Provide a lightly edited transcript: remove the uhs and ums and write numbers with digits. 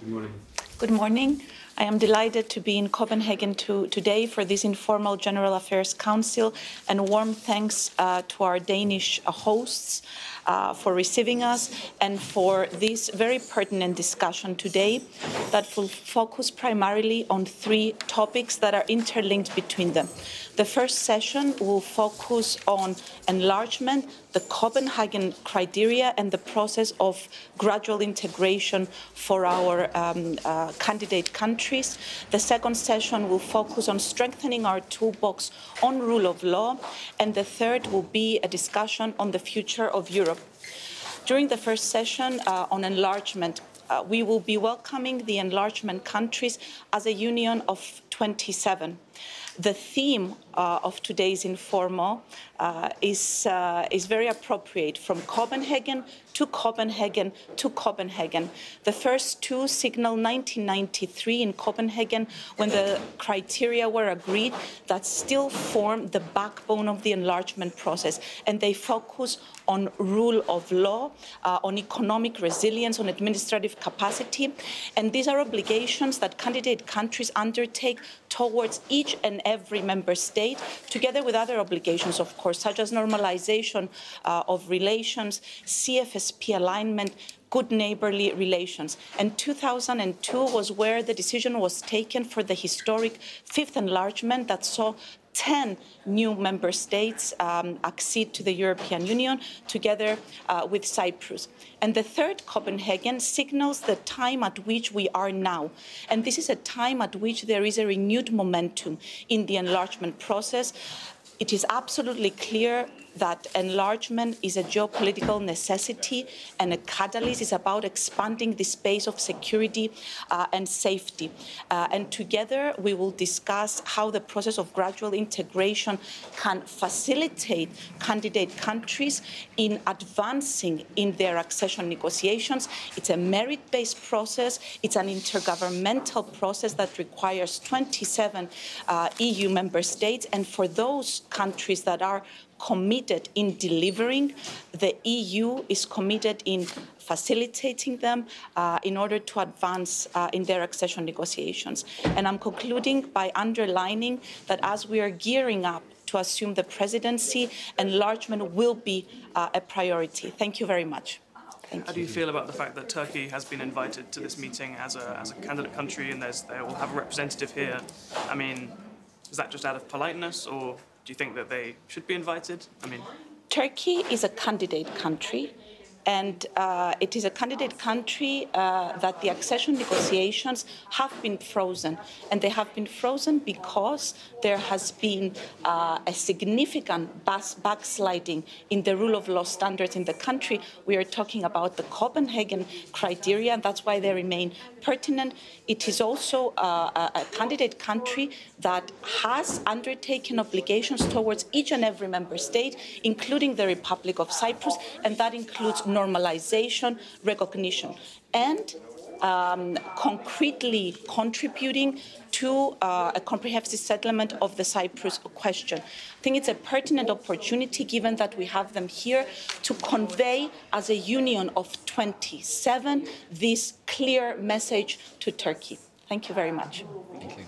Good morning. Good morning. I am delighted to be in Copenhagen today for this informal General Affairs Council, and warm thanks to our Danish hosts for receiving us and for this very pertinent discussion today that will focus primarily on three topics that are interlinked between them. The first session will focus on enlargement, the Copenhagen criteria and the process of gradual integration for our candidate countries. The second session will focus on strengthening our toolbox on rule of law, and the third will be a discussion on the future of Europe. During the first session on enlargement, we will be welcoming the enlargement countries as a union of 27. The theme of today's informal is very appropriate, from Copenhagen to Copenhagen to Copenhagen. The first two signal 1993 in Copenhagen, when the criteria were agreed that still form the backbone of the enlargement process, and they focus on rule of law, on economic resilience, on administrative capacity. And these are obligations that candidate countries undertake towards each and every member state, together with other obligations, of course, such as normalization of relations, CFSP alignment, good neighborly relations. And 2002 was where the decision was taken for the historic fifth enlargement that saw 10 new member states accede to the European Union, together with Cyprus. And the third Copenhagen signals the time at which we are now. And this is a time at which there is a renewed momentum in the enlargement process. It is absolutely clear that enlargement is a geopolitical necessity and a catalyst. Is about expanding the space of security and safety. And together we will discuss how the process of gradual integration can facilitate candidate countries in advancing in their accession negotiations. It's a merit-based process. It's an intergovernmental process that requires 27 EU member states. And for those countries that are committed in delivering, the EU is committed in facilitating them in order to advance in their accession negotiations. And I'm concluding by underlining that as we are gearing up to assume the presidency, enlargement will be a priority. Thank you very much. How do you feel about the fact that Turkey has been invited to this meeting as a candidate country, and they will have a representative here? I mean, is that just out of politeness, or do you think that they should be invited? Turkey is a candidate country, and it is a candidate country that the accession negotiations have been frozen. And they have been frozen because there has been a significant backsliding in the rule of law standards in the country. We are talking about the Copenhagen criteria, and that's why they remain pertinent. It is also a candidate country that has undertaken obligations towards each and every member state, including the Republic of Cyprus, and that includes normalization, recognition, and concretely contributing to a comprehensive settlement of the Cyprus question. I think it's a pertinent opportunity, given that we have them here, to convey as a union of 27 this clear message to Turkey. Thank you very much. Thank you.